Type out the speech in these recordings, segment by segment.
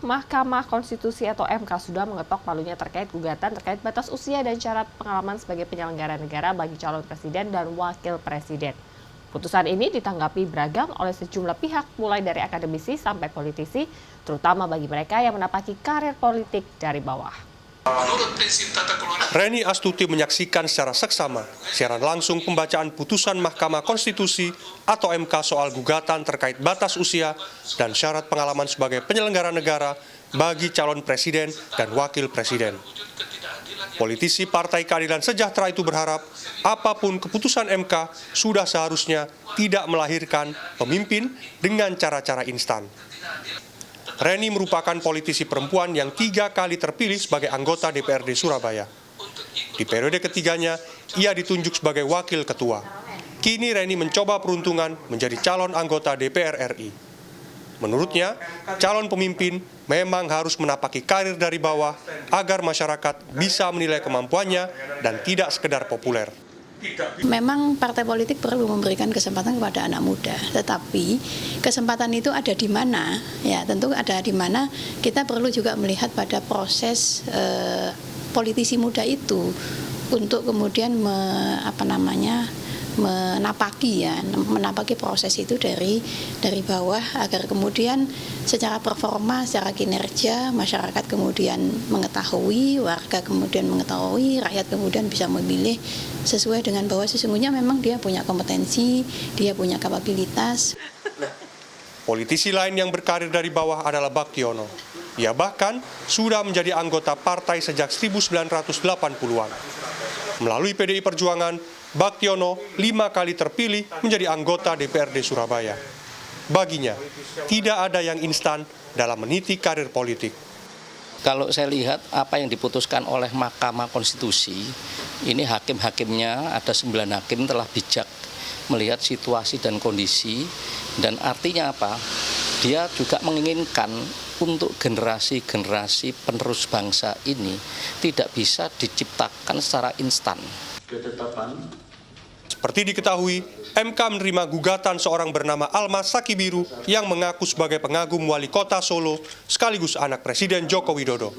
Mahkamah Konstitusi atau MK sudah mengetok palunya terkait gugatan terkait batas usia dan syarat pengalaman sebagai penyelenggara negara bagi calon presiden dan wakil presiden. Putusan ini ditanggapi beragam oleh sejumlah pihak, mulai dari akademisi sampai politisi, terutama bagi mereka yang menapaki karir politik dari bawah. Reni Astuti menyaksikan secara seksama siaran langsung pembacaan putusan Mahkamah Konstitusi atau MK soal gugatan terkait batas usia dan syarat pengalaman sebagai penyelenggara negara bagi calon presiden dan wakil presiden. Politisi Partai Keadilan Sejahtera itu berharap apapun keputusan MK sudah seharusnya tidak melahirkan pemimpin dengan cara-cara instan. Reni merupakan politisi perempuan yang 3 kali terpilih sebagai anggota DPRD Surabaya. Di periode ketiganya, ia ditunjuk sebagai wakil ketua. Kini Reni mencoba peruntungan menjadi calon anggota DPR RI. Menurutnya, calon pemimpin memang harus menapaki karir dari bawah agar masyarakat bisa menilai kemampuannya dan tidak sekedar populer. Memang partai politik perlu memberikan kesempatan kepada anak muda, tetapi kesempatan itu ada di mana? Ya, tentu ada di mana. Kita perlu juga melihat pada proses politisi muda itu untuk kemudian menapaki proses itu dari bawah agar kemudian secara performa, secara kinerja masyarakat kemudian mengetahui, warga kemudian mengetahui, rakyat kemudian bisa memilih sesuai dengan bahwa sesungguhnya memang dia punya kompetensi, dia punya kapabilitas. Politisi lain yang berkarir dari bawah adalah Bagtiono. Ia bahkan sudah menjadi anggota partai sejak 1980-an. Melalui PDI Perjuangan, Bagtiono 5 kali terpilih menjadi anggota DPRD Surabaya. Baginya, tidak ada yang instan dalam meniti karir politik. Kalau saya lihat apa yang diputuskan oleh Mahkamah Konstitusi, ini hakim-hakimnya ada 9 hakim telah bijak melihat situasi dan kondisi, dan artinya apa? Dia juga menginginkan untuk generasi-generasi penerus bangsa ini tidak bisa diciptakan secara instan. Seperti diketahui, MK menerima gugatan seorang bernama Almas Sakibiru yang mengaku sebagai pengagum wali kota Solo sekaligus anak Presiden Joko Widodo,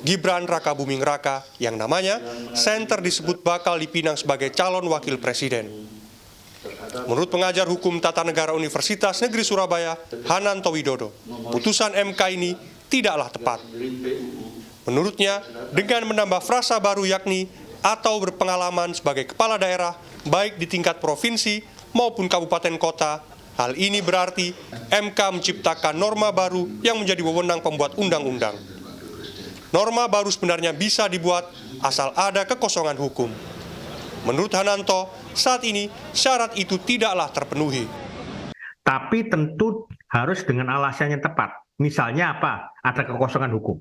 Gibran Rakabuming Raka, yang namanya Senter disebut bakal dipinang sebagai calon wakil presiden. Menurut pengajar hukum tata negara Universitas Negeri Surabaya, Hananto Widodo, putusan MK ini tidaklah tepat. Menurutnya, dengan menambah frasa baru yakni atau berpengalaman sebagai kepala daerah, baik di tingkat provinsi maupun kabupaten kota, hal ini berarti MK menciptakan norma baru yang menjadi wewenang pembuat undang-undang. Norma baru sebenarnya bisa dibuat asal ada kekosongan hukum. Menurut Hananto, saat ini syarat itu tidaklah terpenuhi. Tapi tentu harus dengan alasan yang tepat. Misalnya apa? Ada kekosongan hukum.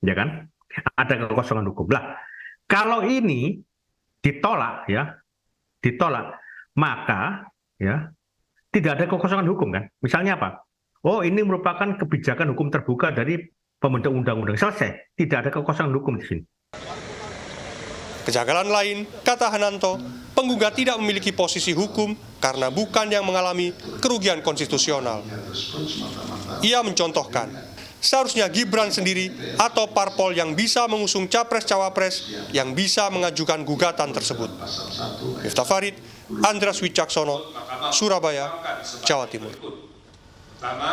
Ya kan? Ada kekosongan hukum. Lah, kalau ini ditolak, maka ya tidak ada kekosongan hukum kan? Misalnya apa? Oh, ini merupakan kebijakan hukum terbuka dari pembentuk undang-undang. Selesai, tidak ada kekosongan hukum di sini. Kejanggalan lain, kata Hananto, penggugat tidak memiliki posisi hukum karena bukan yang mengalami kerugian konstitusional. Ia mencontohkan, seharusnya Gibran sendiri atau parpol yang bisa mengusung capres-cawapres yang bisa mengajukan gugatan tersebut. Miftah Farid, Andreas Wicaksono, Surabaya, Jawa Timur.